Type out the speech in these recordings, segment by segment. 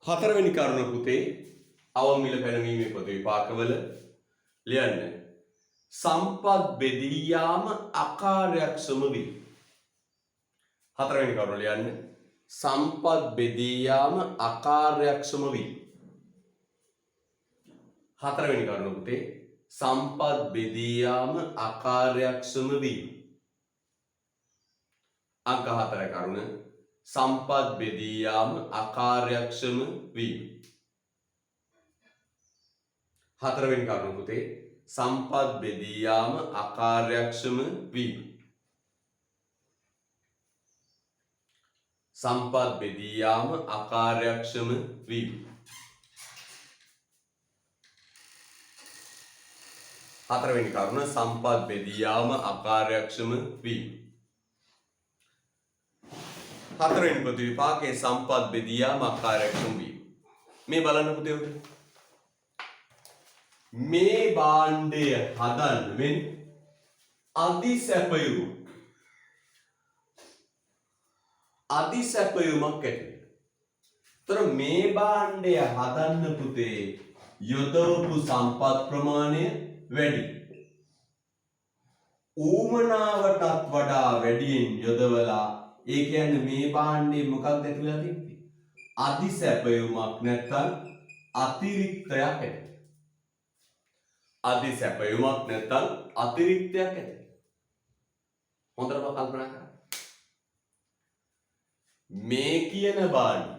හතරවෙනි කරුණ පුතේ අවම මිල පැනවීමේ පොදු විපාකවල ලියන්න. සම්පත් බෙදී යාම අකාර්යක්ෂම වේ. හතරවෙනි කරුණ ලියන්න. සම්පත් බෙදී යාම අකාර්යක්ෂම වේ. හතරවෙනි කරුණ පුතේ සම්පත් බෙදී යාම අකාර්යක්ෂම වේ. අංක 4 කරුණ සම්පත් බෙදී යාම අකාර්යක්ෂම වීම. හතරවෙනි කරුණ පුතේ සම්පත් බෙදී යාම අකාර්යක්ෂම වීම. සම්පත් බෙදී යාම අකාර්යක්ෂම වීම. හතරවෙනි කරුණ සම්පත් බෙදී යාම අකාර්යක්ෂම වීම. හතරවෙනි පොදු විපාකයේ සම්පත් බෙදී යාම අකාර්යක්ෂම වීම. මේ බලන්න පුතේ උඩ. මේ භාණ්ඩය හදන්න වෙන්නේ අධිසැපයුමක් ඇටියට. ତොර මේ භාණ්ඩය හදන්න පුතේ යොදවපු සම්පත් ප්‍රමාණය වැඩි. ඌමනාවටත් වඩා වැඩියෙන් යොදවලා ඒ කියන්නේ මේ භාණ්ඩේ මොකක්ද ඇතුළේ තිබ්බේ? අධිසැපයුමක් නැත්නම් අතිරික්තයක් ඇටියට. අධිසැපයුමක් නැත්නම් අතිරික්තයක් ඇටියට. හොඳටම කල්පනා කරන්න. මේ කියන භාණ්ඩ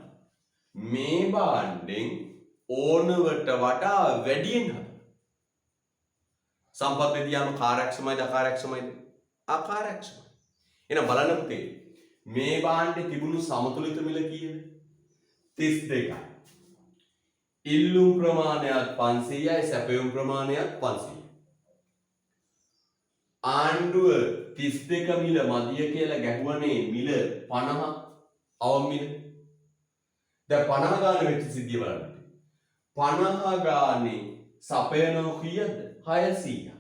මේ භාණ්ඩෙන් ඕනවට වඩා වැඩියෙන් හදන්න. සම්පත් බෙදී යාම කාර්යක්ෂමයිද අකාර්යක්ෂමයිද? අකාර්යක්ෂමයි. එහෙනම් බලන්න පුතේ මේ භාණ්ඩේ තිබුණු සමතුලිත මිල කීයද? 32යි. ඉල්ලුම් ප්‍රමාණයත් 500යි සැපයුම් ප්‍රමාණයත් 500යි. ආණ්ඩුව 32 මිල මදිය කියලා ගැහුවනේ මිල 50 අවම මිල. දැන් 50 ගාන වෙච්ච සිද්ධිය බලන්න. 50 ගානේ සපයනෝ කීයද? 600යි.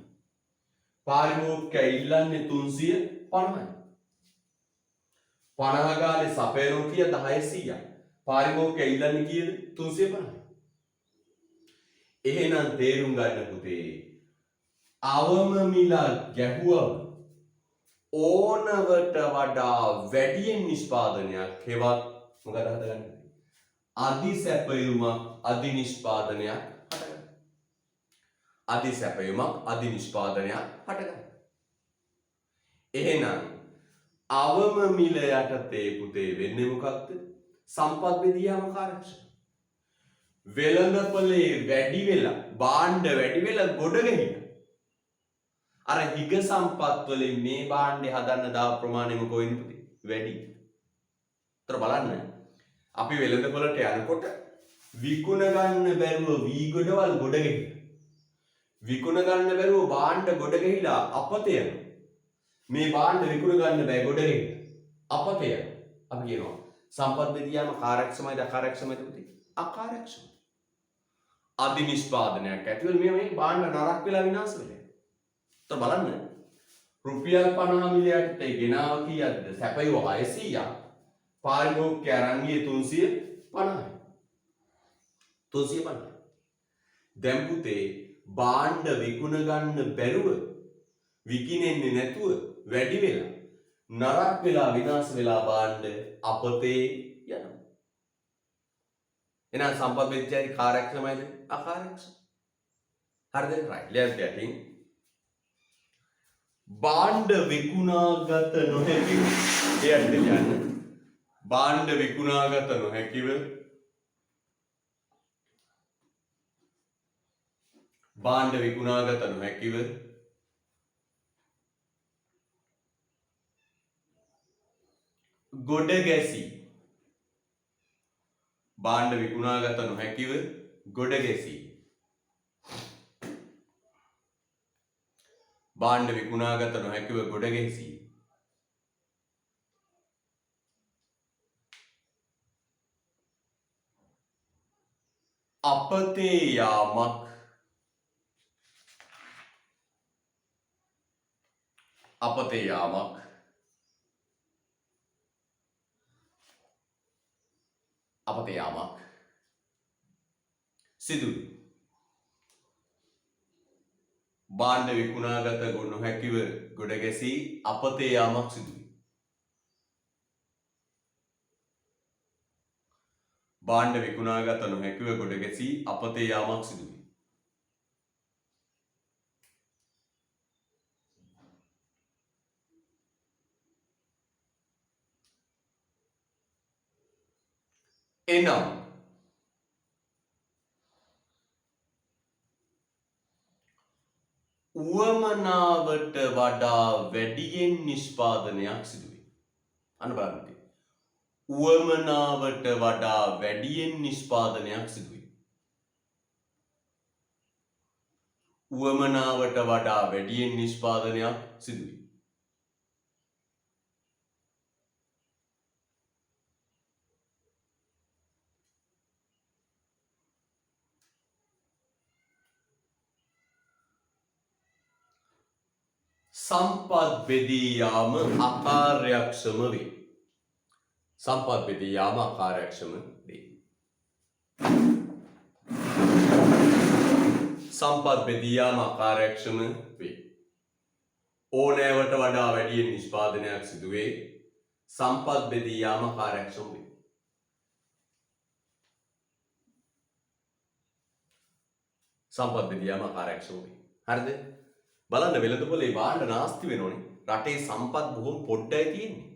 පාරිභෝගිකයා ඉල්ලන්නේ 350යි. 50 ගානේ සපයනෝ කීයද? 600යි. පාරිභෝගිකයා ඉල්ලන්නේ කීයද? 350යි. එහෙනම් තේරුම් ගන්න පුතේ අවම මිල ගැහුවම ඕනවට වඩා වැඩියෙන් නිෂ්පාදනයක් හෙවත් මොකද හදගන්නේ? අධිසැපයුමක් අධිනිෂ්පාදනයක් හටගන්න. අධිසැපයුමක් අධිනිෂ්පාදනයක් හටගන්න. එහෙනම් අවම මිල යටතේ පුතේ වෙන්නේ මොකක්ද? සම්පත් බෙදී යාම කාර්යක්ෂම. වෙළඳපොලේ වැඩි වෙලා භාණ්ඩ වැඩි වෙලා ගොඩ ගැහිලා අර හිග සම්පත් වලින් මේ භාණ්ඩේ හදන්න දාව ප්‍රමාණය මොකෝ වෙන්නේ පුතේ? වැඩි. ඒතර බලන්න අපි වෙළඳපොලට යනකොට විකුණ ගන්න බැරුව වී ගොඩවල් ගොඩ ගැහිලා විකුණ ගන්න බැරුව භාණ්ඩ ගොඩ ගැහිලා අපතේ යනවා. මේ භාණ්ඩ විකුණ ගන්න බෑ ගොඩ ගැහිලා අපතේ යනවා. අපි කියනවා සම්පත් බෙදී යාම කාර්යක්ෂමයිද අකාර්යක්ෂමයිද පුතේ? අකාර්යක්ෂමයි. අධිනිෂ්පාදනයක් ඇතිවල මේ භාණ්ඩ නරක වෙලා විනාශ වෙලා. તો බලන්න රුපියල් 50 මිලියනට ගෙනාව කීයක්ද? සැපයුව 600ක්. පාරිභෝගිකයා අරන් ගියේ 350යි. 350. දැන් පුතේ භාණ්ඩ විකුණ ගන්න බැරුව විකිනෙන්නේ නැතුව වැඩි වෙලා නරක වෙලා විනාශ වෙලා භාණ්ඩ අපතේ යනවා. එහෙනම් සම්පත් බෙදී කාර්යක්ෂමයිද අකාර්යක්ෂම? හරිද? right. let's get in. භාණ්ඩ විකුණාගත නොහැකිව එයත් කියන්න. භාණ්ඩ විකුණාගත නොහැකිව භාණ්ඩ විකුණාගත නොහැකිව ගොඩ ගැසී භාණ්ඩ විකුණාගත නොහැකිව ගොඩ ගැසී භාණ්ඩ විකුණාගත නොහැකිව ගොඩ ගැසී අපතේ යාමක් අපතේ යාමක් අපතේ යාමක් සිදුවේ. භාණ්ඩ විකුණාගත නොහැකිව ගොඩ ගැසී අපතේ යාමක් සිදුවේ. භාණ්ඩ විකුණාගත නොහැකිව ගොඩ ගැසී අපතේ යාමක් සිදුවේ. එනම් උවමනාවට වඩා වැඩියෙන් නිෂ්පාදනයක් සිදුවේ. අන්න බලන්න. උවමනාවට වඩා වැඩියෙන් නිෂ්පාදනයක් සිදුවේ. උවමනාවට වඩා වැඩියෙන් නිෂ්පාදනයක් සිදුවේ. සම්පත් බෙදී යාම අකාර්යක්ෂම වේ. සම්පත් බෙදී යාම අකාර්යක්ෂම වේ. සම්පත් බෙදී යාම අකාර්යක්ෂම වේ. ඕනෑවට වඩා වැඩියෙන් නිෂ්පාදනයක් සිදු වේ. සම්පත් බෙදී යාම අකාර්යක්ෂම වේ. සම්පත් බෙදී යාම අකාර්යක්ෂම වේ. හරිද? බලන්න වෙළඳපොලේ භාණ්ඩ නාස්ති වෙනෝනේ. රටේ සම්පත් බොහොම පොඩ්ඩයි තියෙන්නේ.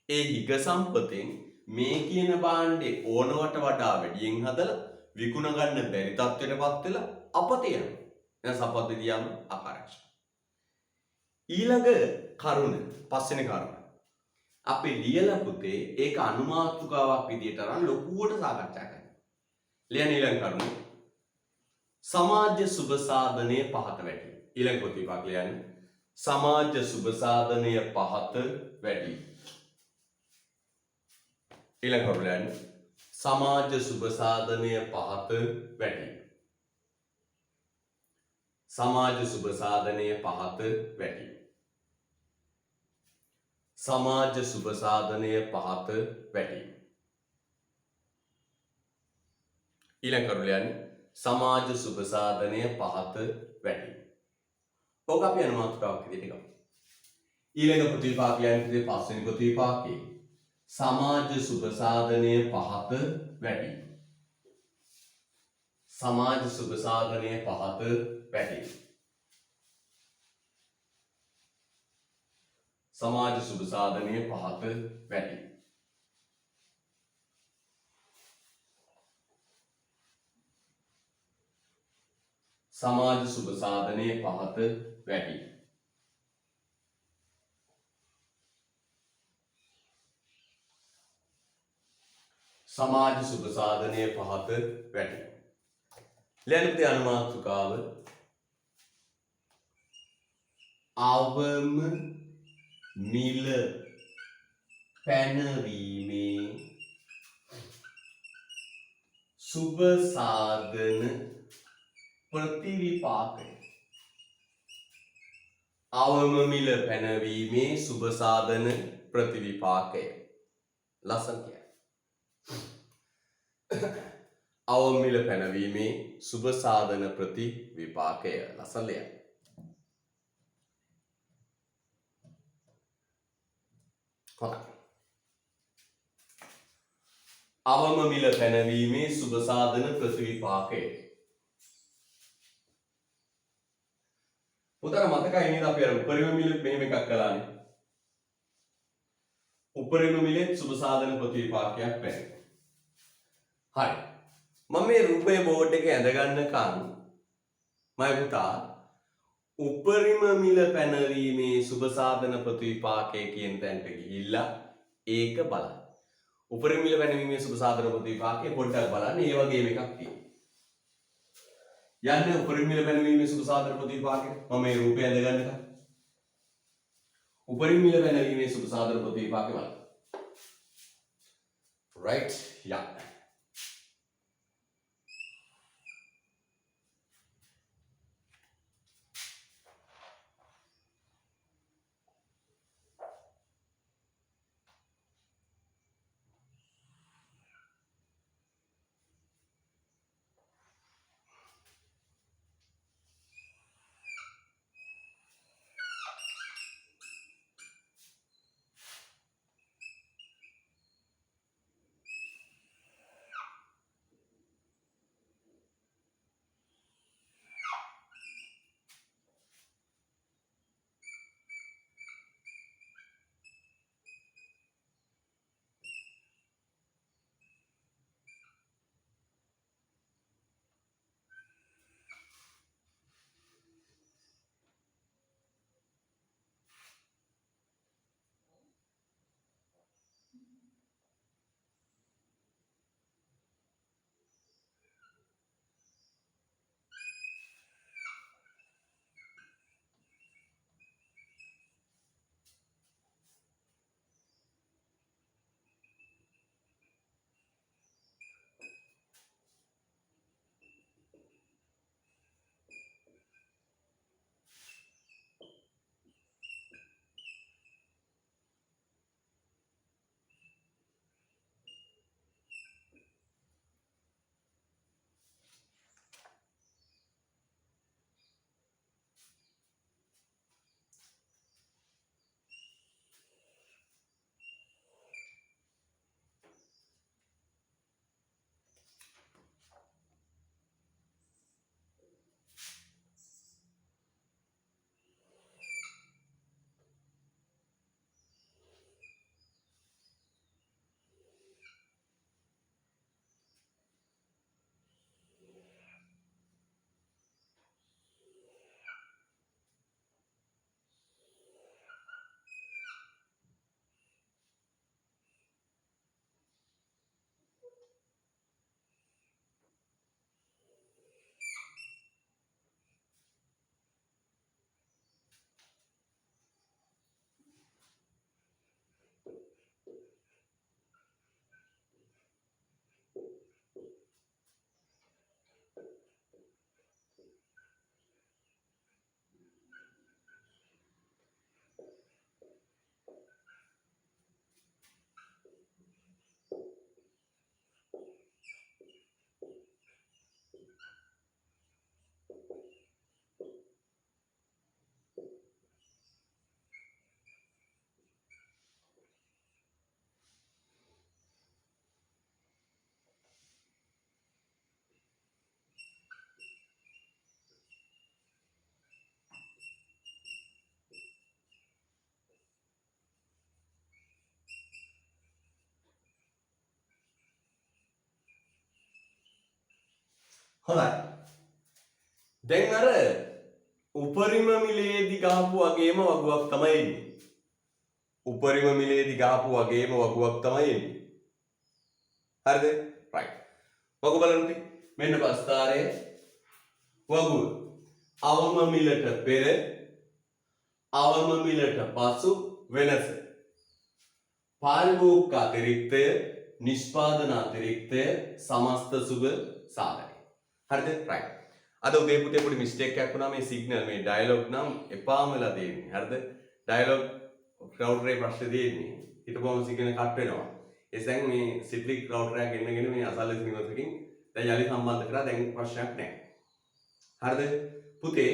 ඒ හිග සම්පතෙන් මේ කියන භාණ්ඩේ ඕනවට වඩා වැඩියෙන් හදලා විකුණ ගන්න බැරි තත්ත්වයටපත් වෙලා අපතේ යනවා. එහෙනම් සම්පත් බෙදී යාම අකාර්යක්ෂම. ඊළඟ කරුණ පස්වෙනි කරුණ. අපි ලියලා පුතේ ඒක අනුමාතෘකාවක් විදියට අරන් ලොකුවට සාකච්ඡා කරනවා. ලියන ඊළඟ කරුණ. සමාජ සුබ සාධනයේ පහත වැඩි. ඊළඟ පොත විභාග ලියන්න. සමාජ සුබ සාධනයේ පහත වැඩි. ඊළඟ කරුණ ලියන්න. සමාජ සුබ සාධනයේ පහත වැඩි. සමාජ සුබ සාධනයේ පහත වැඩි. සමාජ සුබ සාධනයේ පහත වැඩි. ඊළඟ කරුණ ලියන්න. සමාජ සුබ සාධනයේ පහත වැඩි. ඕක අපි අනුමාතෘකාවක් විදිහට ගමු. ඊළඟ ප්‍රතිපාක ලියන්නේ පස්වෙනි ප්‍රතිපාකේ සමාජ සුබ සාධනයේ පහත වැඩි. සමාජ සුබ සාධනයේ පහත වැඩි. සමාජ සුබ සාධනයේ පහත වැඩි. සමාජ සුබ සාධනයේ පහත වැඩි. සමාජ සුබ සාධනයේ පහත වැඩි. ලියන්න පුතේ අනුමාතෘකාව අවම මිල පැනවීමේ සුබ සාධන ප්‍රතිවිපාකය. අවම මිල පැනවීමේ සුබ සාධන ප්‍රතිවිපාකය. ලස්සන කියන්නේ. අවම මිල පැනවීමේ සුබ සාධන ප්‍රතිවිපාකය. ලස්සන ලියන්න. හොඳයි. අවම මිල පැනවීමේ සුබ සාධන ප්‍රතිවිපාකය. පුතර මතකයි නේද අපි අර උපරිම මිල මෙහෙම එකක් කළානේ. උපරිම මිලේ සුබ සාධන ප්‍රතිවිපාකයක් පැන. හරි. මම මේ රූපයේ බෝඩ් එකේ ඇඳ ගන්නකම් මම පුතා උපරිම මිල පැනවීමේ සුබ සාධන ප්‍රතිවිපාකය කියන තැනට ගිහිල්ලා ඒක බලන්න. උපරිම මිල පැනවීමේ සුබ සාධන ප්‍රතිවිපාකය පොඩ්ඩක් බලන්න. ඒ වගේම එකක් තියෙනවා. යන්නේ උපරිම මිල පැනවීමේ සුබ සාධන ප්‍රතිවිපාකය. මම මේ රූපය ඇඳ ගන්නකම් උපරිම මිල පැනවීමේ සුබ සාධන ප්‍රතිවිපාකය බලන්න. right yeah. හොඳයි. දැන් අර උපරිම මිලේදී ගහපු වගේම වගුවක් තමයි එන්නේ. උපරිම මිලේදී ගහපු වගේම වගුවක් තමයි එන්නේ. හරිද? right. වගුව බලන්න. මෙන්න ප්‍රස්ථාරය වගුව. අවම මිලට පෙර අවම මිලට පසු වෙනස. පාරිභෝගික අතිරික්තය, නිෂ්පාදන අතිරික්තය, සමස්ත සුබ සාධනය. හරිද? right. අද උදේ පුතේ පොඩි මිස්ටේක් එකක් වුණා මේ සිග්නල් මේ ඩයලොග් නම් එපාම වෙලා තියෙන්නේ. හරිද? ඩයලොග් රවුටරේ ප්‍රශ්නේ තියෙන්නේ. හිතපොම සිග්නල් කට් වෙනවා. එසෙන් මේ සිට්ලික් රවුටර් එකක් ගෙන්නගෙන මේ අසල්ලේ නිවසකින් දැන් යලි සම්බන්ධ කරා දැන් ප්‍රශ්නයක් නැහැ. හරිද? පුතේ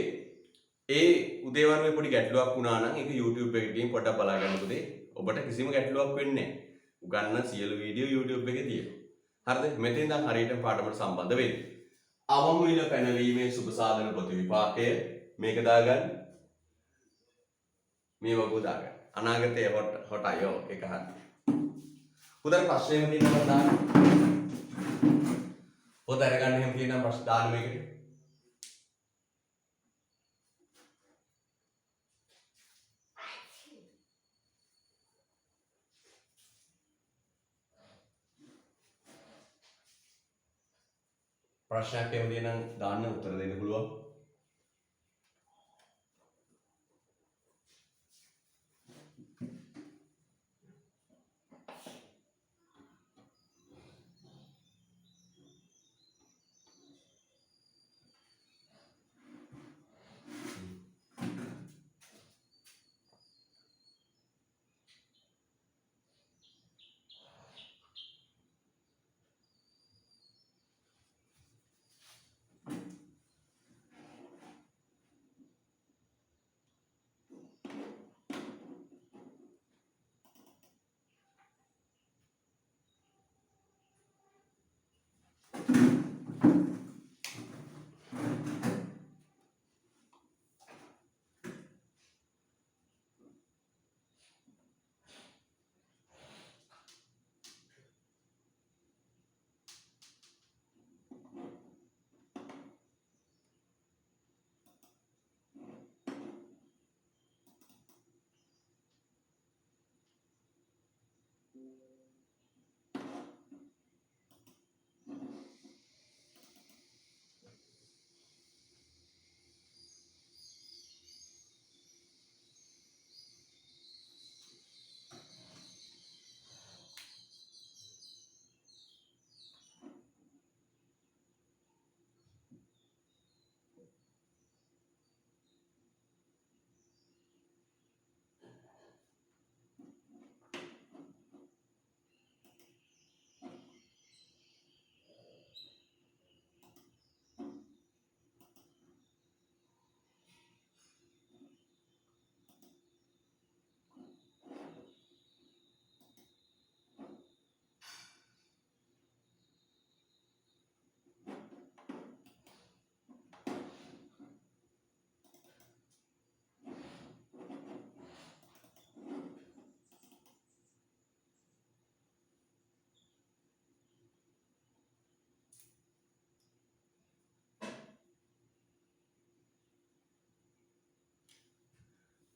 ඒ උදේ වරුවේ පොඩි ගැටලුවක් වුණා නම් ඒක YouTube එකේ ගිහින් පොඩ්ඩක් බලා ගන්න පුතේ. ඔබට කිසිම ගැටලුවක් වෙන්නේ නැහැ. උගන්න සියලු වීඩියෝ YouTube එකේ තියෙනවා. හරිද? මෙතෙන් ඉඳන් හරියට පාඩමට සම්බන්ධ වෙන්න. අවම මිල පැනවීමේ සුබ සාධන ප්‍රතිවිපාකය මේක දාගන්න. මේ වගුව දාගන්න. අනාගතයේ හොටයි යෝ ඒක හරියි. උදේ ප්‍රශ්නේම තියෙනවා දාන්න. පොත අරගන්න හැම තියෙනවා ප්‍රශ්න දාන්න මේකට. ප්‍රශ්නයක් එහෙම තියෙනම් දාන්න උත්තර දෙන්න පුළුවන්.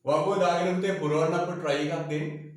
වගුව දාගෙන පුතේ පුරවන්න අපිට try එකක් දෙන්න.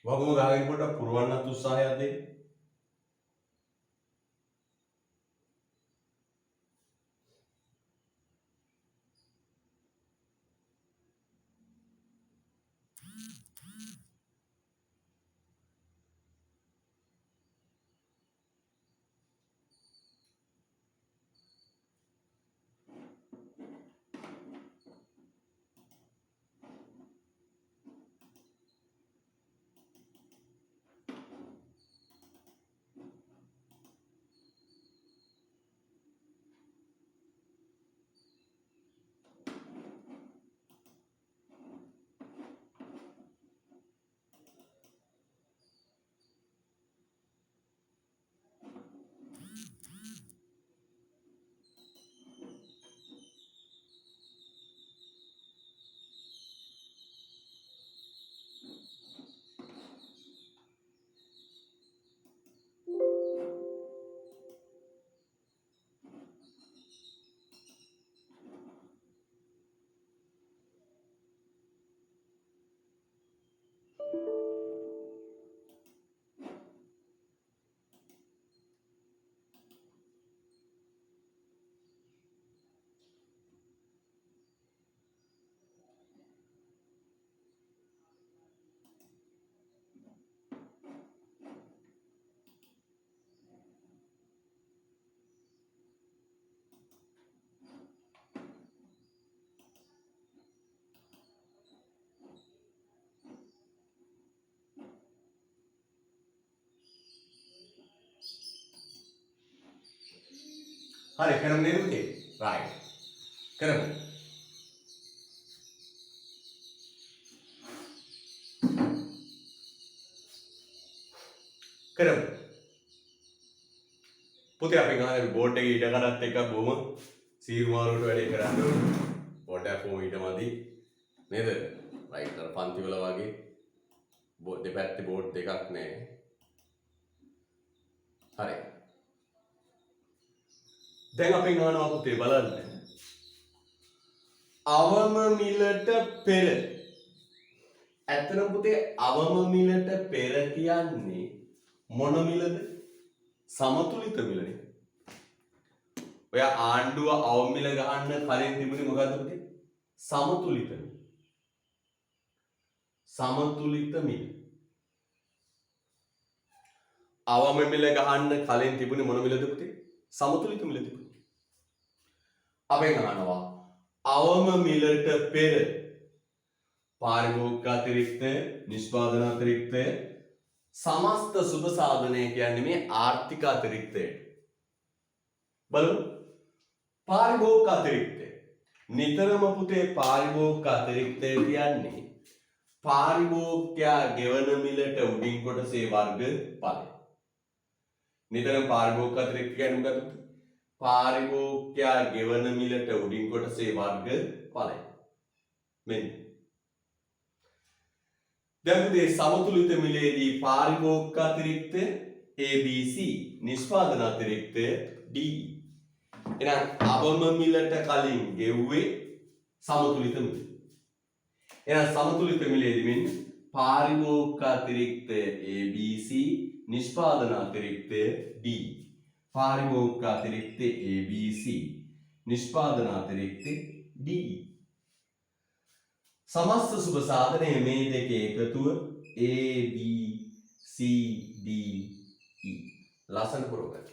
වගුම ගහගෙන පොඩ්ඩක් පුරවන්නත් උත්සාහයක් දෙන්න. හරි කරමු නේද පුතේ? රයිට්. කරමු. කරමු. පුතේ අපි ගානේ බෝඩ් එකේ ඉඩ කඩත් එක්ක බොහොම සීරු මාරුවට වැඩේ කරන්න ඕනේ. පොඩ්ඩක් කොහොම ඊටමදි නේද? රයිට් අර පන්ති වල වගේ දෙපැත්තේ බෝඩ් දෙකක් නැහැ. හරි. දැන් අපි ගන්නවා පුතේ බලන්න. අවම මිලට පෙර. ඇත්තටම පුතේ අවම මිලට පෙර කියන්නේ මොන මිලද? සමතුලිත මිලනේ. ඔය ආණ්ඩුව අවම මිල ගහන්න කලින් තිබුණේ මොකද්ද පුතේ? සමතුලිත මිල. සමතුලිත මිල. අවම මිල ගහන්න කලින් තිබුණේ මොන මිලද පුතේ? සමතුලිත මිල තිබුණේ. අපෙන් අහනවා අවම මිලට පෙර පාරිභෝගික අතිරික්ත නිෂ්පාදන අතිරික්ත සමස්ත සුබ සාධනය කියන්නේ මේ ආර්ථික අතිරික්තය. බලමු පාරිභෝගික අතිරික්තය. නිතරම පුතේ පාරිභෝගික අතිරික්තය කියන්නේ පාරිභෝගිකයා ගෙවන මිලට උඩින් කොටසේ වර්ග ඵලය. නිතරම පාරිභෝගික අතිරික්ත කියන්නේ මොකද? පාරිභෝගිකයා ගෙවන මිලට උඩින් කොටසේ වර්ග ඵලය. මෙන්න. දැන් මේ සමතුලිත මිලේදී පාරිභෝගික අතිරික්ත ABC නිෂ්පාදන අතිරික්ත D. එහෙනම් අවම මිලට කලින් ගෙව්වේ සමතුලිත මිල. එහෙනම් සමතුලිත මිලේදී මෙන්න පාරිභෝගික අතිරික්ත ABC නිෂ්පාදන අතිරික්ත D. පාරිභෝගික අතිරික්ත ABC නිෂ්පාදන අතිරික්ත D. සමස්ත සුබ සාධනය මේ දෙකේ එකතුව A B C D E. ලසන පුරවගන්න.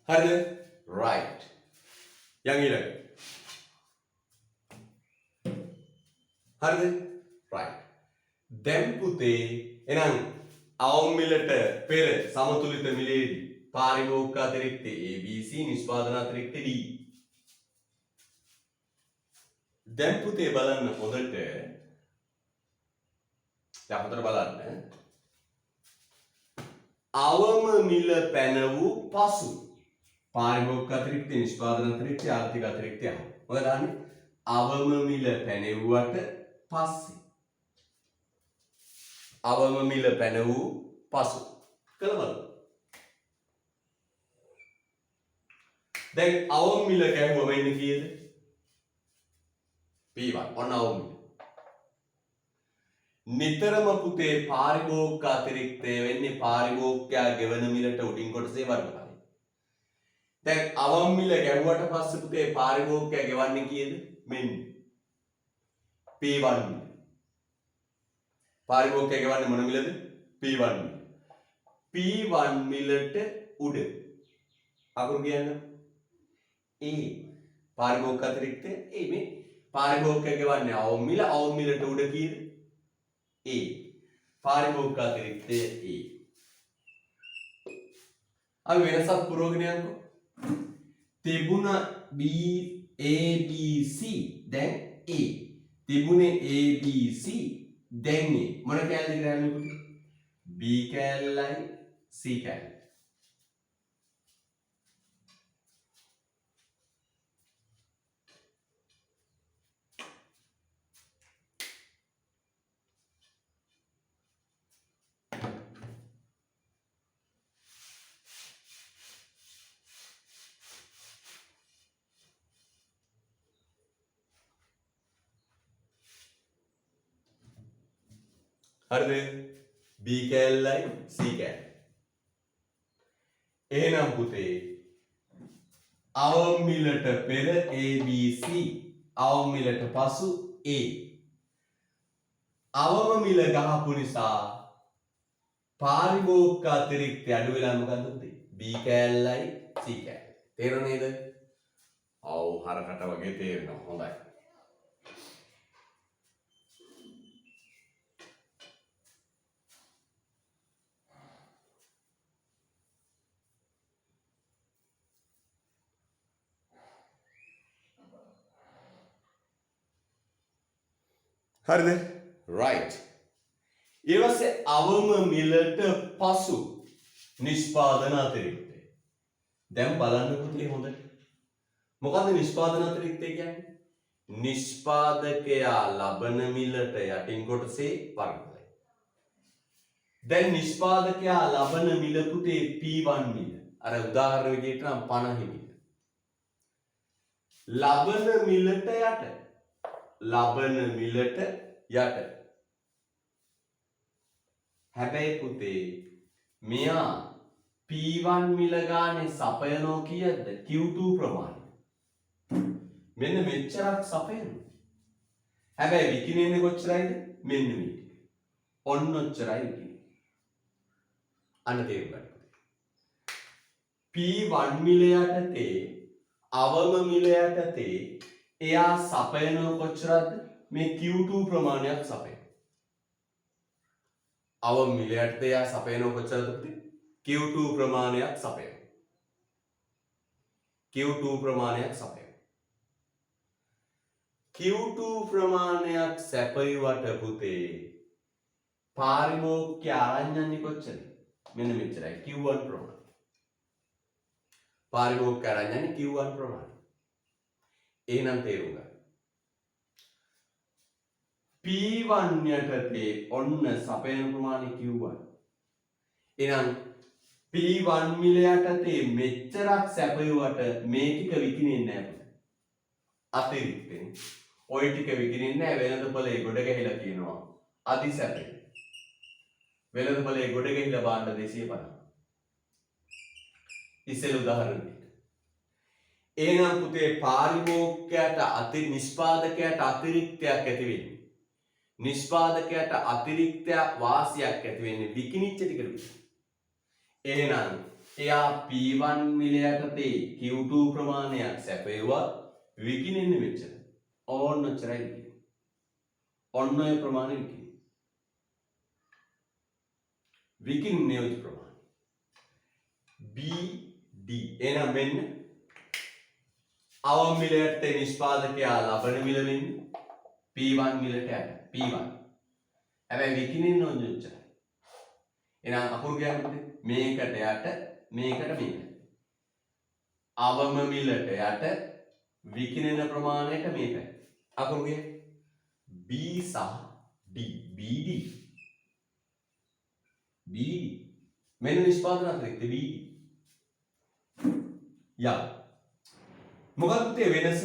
හරිද? right. යන් ඊළඟ. හරිද? right. දැන් පුතේ එහෙනම් අවම මිලට පෙර සමතුලිත මිලේදී පාරිභෝගික අතිරික්ත ABC නිෂ්පාදන අතිරික්ත D. දැන් පුතේ බලන්න හොඳට. දැන් හොඳට බලන්න. අවම මිල පැන වූ පසු පාරිභෝගික අතිරික්ත නිෂ්පාදන අතිරික්ත ආර්ථික අතිරික්තය. ඔය දාන්නේ අවම මිල පැනෙව්වට පස්සේ. අවම මිල පැන වූ පසු. කළ බලමු. දැන් අවම මිල ගැහුවම ඉන්නේ කීයද? P1. ඔන්න අවම මිල. නිතරම පුතේ පාරිභෝගික අතිරික්තය වෙන්නේ පාරිභෝගිකයා ගෙවන මිලට උඩින් කොටසේ වර්ගඵලය. දැන් අවම මිල ගැහුවට පස්සේ පුතේ පාරිභෝගිකයා ගෙවන්නේ කීයද? මෙන්න P1 මිල. පාරිභෝගිකයා ගෙවන්නේ මොන මිලද? P1 මිල. P1 මිලට උඩ අකුරු කියන්නේ A. පාරිභෝගික අතිරික්තය A මේ පාරිභෝගිකයා ගෙවන්නේ අවම මිලට උඩ කීයද? A. පාරිභෝගික අතිරික්තය A. අපි වෙනසක් පුරවගෙන යන්නකෝ. තිබුණ B A B C දැන් A. තිබුණේ A B C දැන් A. මොන කැලේද කියලා යන්නේ පුතේ? B කැලලයි C කැලලයි. හරිද? B කැලලයි C කැලලයි. එහෙනම් පුතේ අවම මිලට පෙර ABC අවම මිලට පසු A. අවම මිල ගහපු නිසා පාරිභෝගික අතිරික්තය අඩු වෙලා මොකද්ද පුතේ? B කැලලයි C කැලලයි. තේරුණා නේද? ඔව් හරකට වගේ තේරෙනවා. හොඳයි. හරිද? right. ඊවසේ අවම මිලට පසු නිෂ්පාදන අතිරික්තය. දැන් බලන්න පුතේ හොඳට. මොකද්ද නිෂ්පාදන අතිරික්තය කියන්නේ? නිෂ්පාදකයා ලබන මිලට යටින් කොටසේ වර්ගඵලය. දැන් නිෂ්පාදකයා ලබන මිල පුතේ P1 මිල. අර උදාහරණ විදිහට නම් 50 මිල. ලබන මිලට යට. ලබන මිලට යට. හැබැයි පුතේ මෙයා P1 මිල ගානේ සපයනෝ කීයද? Q2 ප්‍රමාණය. මෙන්න මෙච්චරක් සපයනවා. හැබැයි විකිනෙන්නේ කොච්චරයිද? මෙන්න මේ ටික. ඔන්න ඔච්චරයි විකිනෙන්නේ. අන්න තේරුම් ගන්න. P1 මිල යටතේ අවම මිල යටතේ එයා සපයනෝ කොච්චරද? මේ Q2 ප්‍රමාණයක් සපයන. අවම මිල යටතේ එයා සපයනෝ කොච්චරද පුතේ? Q2 ප්‍රමාණයක් සපයන. Q2 ප්‍රමාණයක් සපයන. Q2 ප්‍රමාණයක් සැපයුවට පුතේ පාරිභෝගික අරන් යන්නේ කොච්චරද? මෙන්න මෙච්චරයි Q1 ප්‍රමාණය. පාරිභෝගික අරන් යන්නේ Q1 ප්‍රමාණය. එහෙනම් තේරුම් ගන්න. P1 යටතේ ඔන්න සපයන ප්‍රමාණය Q1. එහෙනම් P1 මිල යටතේ මෙච්චරක් සැපයුවට මේ ටික විකිනෙන්නේ නැහැ. අතිරික්තෙන් ඔය ටික විකිනෙන්නේ නැහැ. වෙළඳපොලේ ගොඩ ගැහිලා කියනවා අදිසැපේ. වෙළඳපොලේ ගොඩ ගැහිලා බාණ්ඩ 250. ඉස්සෙල් උදාහරණ දෙන්න. එහෙනම් පුතේ පාරිභෝගිකයට නිෂ්පාදකයට අතිරික්තයක් ඇති වෙන්නේ. නිෂ්පාදකයට අතිරික්තයක් වාසියක් ඇති වෙන්නේ විකිනිච්ච ටිකට විතර. එහෙනම් එයා P1 මිල යටතේ Q2 ප්‍රමාණයක් සැපයුවා විකිනෙන්නේ මෙච්චර. ඕන්න ඔච්චරයි විකිනෙන්නේ. ඔන්න ඔය ප්‍රමාණය විකිනෙන්නේ. විකින්නේ ඔය ප්‍රමාණය. B D. එහෙනම් මෙන්න අවම මිලට නිෂ්පාදකයා ලබන මිල වෙන්නේ P1 මිලට යන P1. හැබැයි විකිණින්න ඕනේ ඔච්චරයි. එහෙනම් අකුරු කියන්නේ මේකට යට මේකට මේකට. අවම මිලට යට විකිණෙන ප්‍රමාණයට මේකයි. අකුරු කියන්නේ B සහ D. BD. BD. මෙන්න නිෂ්පාදන අතිරික්ත BD. යා. මොකක්ද ඒ වෙනස?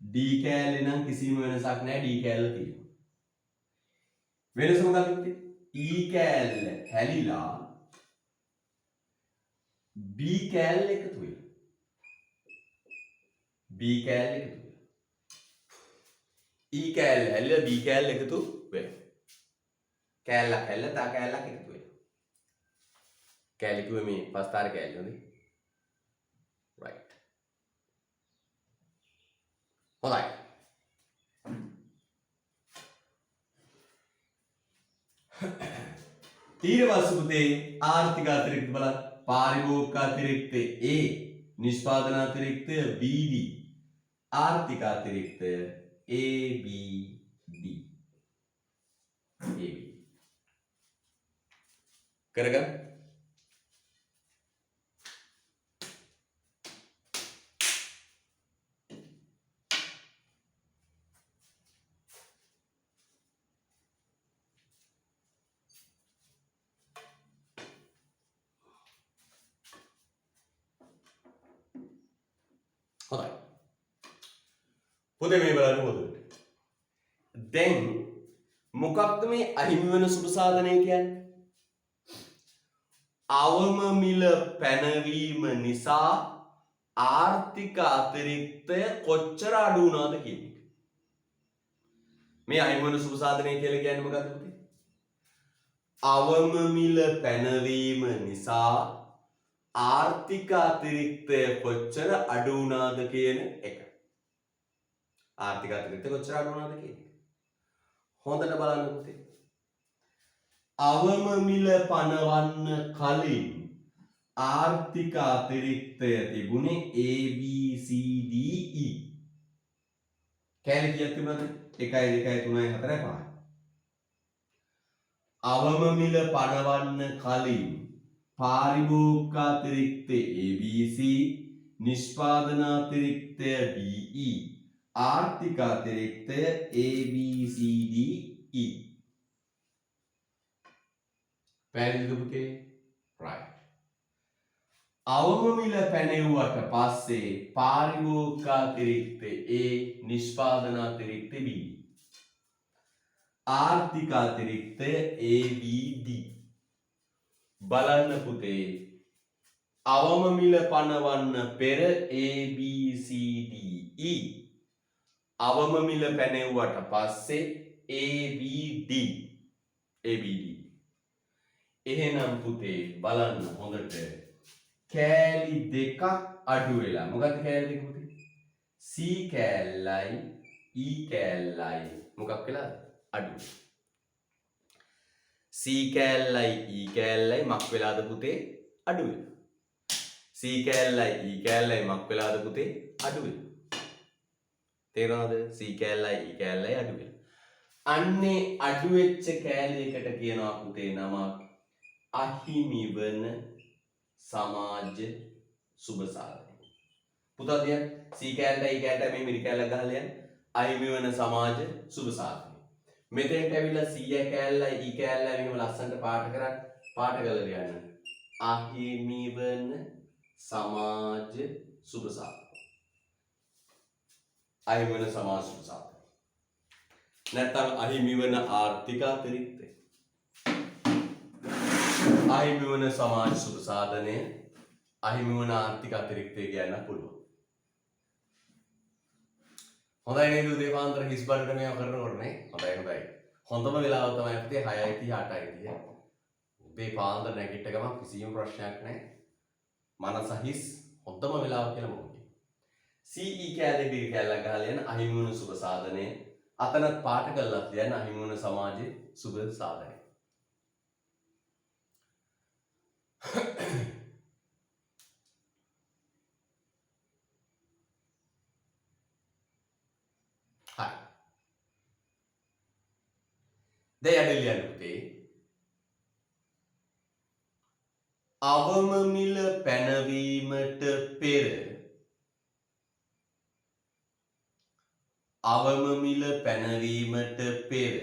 D කෑල්ලේ නම් කිසිම වෙනසක් නැහැ. D කෑල්ල තියෙනවා. වෙනස මොකක්ද? E කෑල්ල හැලිලා B කෑල්ල එකතු වෙනවා. B කෑල්ල එකතු වෙනවා. E කෑල්ල හැලිලා B කෑල්ල එකතු වෙනවා. කෑල්ලක් හැලිලා තා කෑල්ලක් එකතු වෙනවා. කෑල්ල කිව්වේ මේ පස්තාර කෑල්ල නේ. right. හොඳයි. ඊට පස්සේ පුතේ ආර්ථික අතිරික්ත බලන්න. පාරිභෝගික අතිරික්ත A, නිෂ්පාදන අතිරික්ත BD, ආර්ථික අතිරික්ත ABD. AB කරගන්න. හොඳයි. පුතේ මේ බලන්න පොදුවට. දැන් මොකක්ද මේ අහිමි වෙන සුබ සාධනය කියන්නේ? අවම මිල පැනවීම නිසා ආර්ථික අතිරික්තය කොච්චර අඩු වුණාද කියන එක. මේ අහිමි වෙන සුබ සාධනය කියලා කියන්නේ මොකක්ද පුතේ? අවම මිල පැනවීම නිසා ආර්ථික අතිරික්තය කොච්චර අඩු වුණාද කියන එක. ආර්ථික අතිරික්තය කොච්චර අඩු වුණාද කියන එක. හොඳට බලන්න පුතේ. අවම මිල පනවන්න කලින් ආර්ථික අතිරික්තය තිබුණේ A B C D E. කෑලි කීයක් තිබුණාද? 1 2 3 4 5. අවම මිල පනවන්න කලින් පාරිභෝගික අතිරික්තය ABC, නිෂ්පාදන අතිරික්තය DE, ආර්ථික අතිරික්තය ABCDE. පැහැදිලිද පුතේ? right. අවම මිල පැනෙව්වට පස්සේ පාරිභෝගික අතිරික්තය A, නිෂ්පාදන අතිරික්තය B, ආර්ථික අතිරික්තය ABD. බලන්න පුතේ, අවම මිල පනවන්න පෙර ABCDE, අවම මිල පැනෙව්වට පස්සේ ABD. එහෙනම් පුතේ බලන්න හොඳට කෑලි දෙකක් අඩු වෙලා. මොකක්ද කෑලි දෙක පුතේ? C කෑල්ලයි E කෑල්ලයි මොකක් වෙලාද? අඩු. C කෑල්ලයි E කෑල්ලයි මක් වෙලාද පුතේ? අඩු වෙනවා. C කෑල්ලයි E කෑල්ලයි මක් වෙලාද පුතේ? අඩු වෙනවා. තේරෙනවද? C කෑල්ලයි E කෑල්ලයි අඩු වෙනවා. අන්නේ අඩු වෙච්ච කෑල්ලයකට කියනවා පුතේ නමක් අහිමි වන සමාජ සුබ සාධනය. පුතා දියන් C කෑල්ලයි E කෑල්ලයි මේ මිරි කෑල්ල ගහලා යන්න. අහිමි වන සමාජ සුබ සාධනය. මෙතෙන්ට ඇවිල්ලා C කෑල්ලයි E කෑල්ලයි මෙහෙම ලස්සනට පාට කරන්න. පාට කරලා යන්න. අහිමි වන සමාජ සුබ සාධනය. අහිමි වන සමාජ සුබ සාධනය. නැත්නම් අහිමි වන ආර්ථික අතිරික්තය. අහිමි වන සමාජ සුබ සාධනය, අහිමි වන ආර්ථික අතිරික්තය කියන්න පුළුවන්. හොඳයි නේද උදේ පාන්දර හිස් බඩට මේව කරනකොට නේ? හොඳයි. හොඳම වෙලාව තමයි අපිට 6:30 8:30. උදේ පාන්දර නැගිට ගමන් කිසිම ප්‍රශ්නයක් නැහැ. මනස හිස් හොඳම වෙලාව කියලා මොකද? CE කෑල්ලේ බිරි කෑල්ලක් ගහලා යන අහිමි වන සුබ සාධනය. අතනත් පාට කරලා තියන්න අහිමි වන සමාජයේ සුබ සාධනය. දැන් යඩ ලියන්න පුතේ. අවම මිල පැනවීමට පෙර අවම මිල පැනවීමට පෙර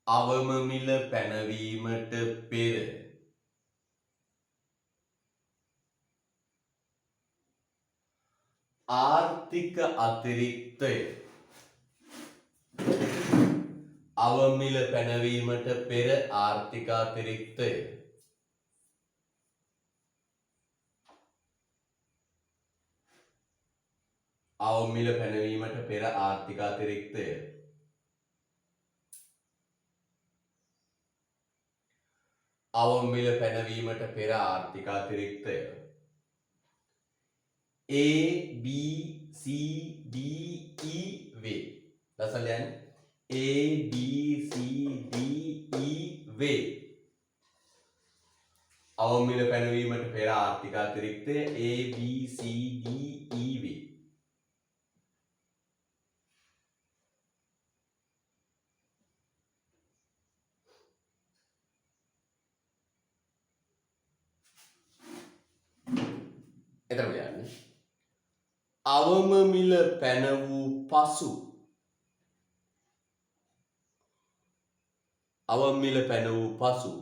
අවම මිල පැනවීමට පෙර ආර්ථික අතිරික්තය අවම මිල පැනවීමට පෙර ආර්ථික අතිරික්තය අවම මිල පැනවීමට පෙර ආර්ථික අතිරික්තය අවම මිල පැනවීමට පෙර ආර්ථික අතිරික්තය A B C D E වේ. ලස්සන ලියන්න. A B C D E වේ. අවම මිල පැනවීමට පෙර ආර්ථික අතිරික්තය A B C D E වේ. එතන යන්නේ. අවම මිල පැන වූ පසු අවම මිල පැන වූ පසු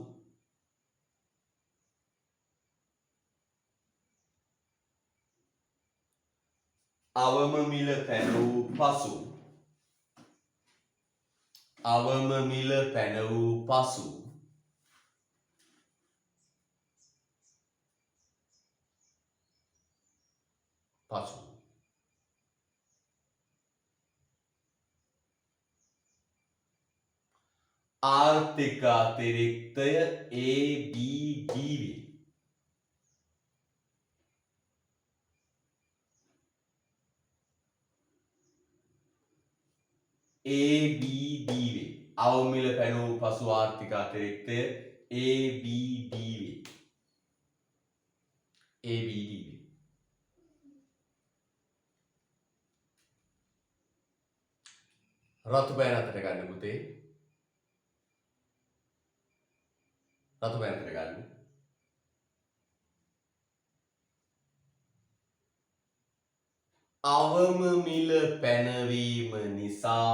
අවම මිල පැන වූ පසු අවම මිල පැන වූ පසු පසු ආර්ථික අතිරික්තය ABD වේ. ABD වේ. අවම මිල පැන වූ පසු ආර්ථික අතිරික්තය ABD වේ. ABD වේ. රතු පෑන අතට ගන්න පුතේ. රතු පෑන අතට ගන්න. අවම මිල පැනවීම නිසා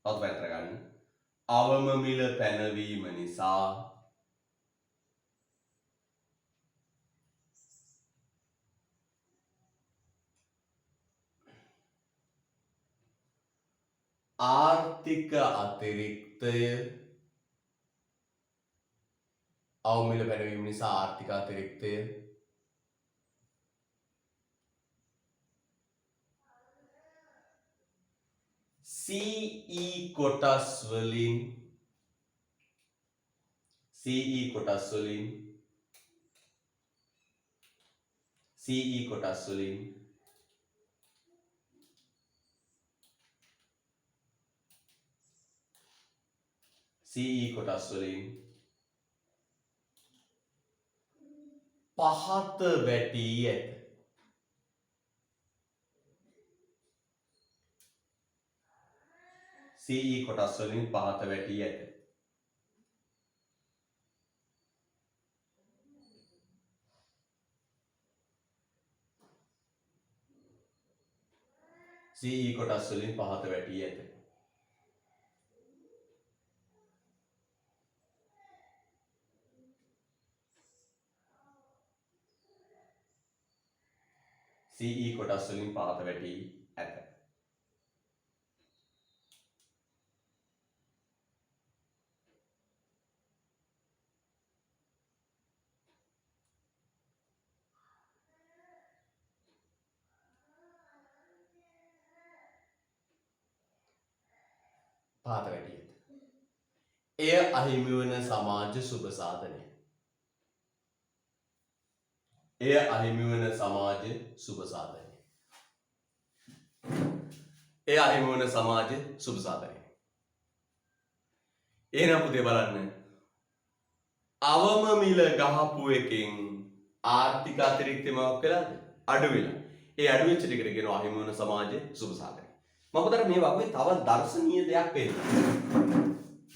රතු පෑන අතට ගන්න. අවම මිල පැනවීම නිසා ආර්ථික අතිරික්තය අවම මිල පැනවීම නිසා ආර්ථික අතිරික්තය CE කොටස් වලින් CE කොටස් වලින් CE කොටස් වලින් CE කොටස් වලින් පහත වැටී ඇත. CE කොටස් වලින් පහත වැටී ඇත. CE කොටස් වලින් පහත වැටී ඇත. CE කොටස් වලින් පහත වැටී ඇත. පහත වැටී ඇත. එය අහිමි වන සමාජ සුබ සාධනය. එය අහිමි වන සමාජ සුබ සාධනය. එය අහිමි වන සමාජ සුබ සාධනය. එහෙනම් පුතේ බලන්න. අවම මිල ගහපු එකෙන් ආර්ථික අතිරික්තය මොකක් වෙලාද? අඩු වෙලා. ඒ අඩු වෙච්ච ටිකට කියනවා අහිමි වන සමාජයේ සුබසාධක. මම පුතට මේ වගේ තව දර්ශනීය දෙයක් පෙන්නනවා.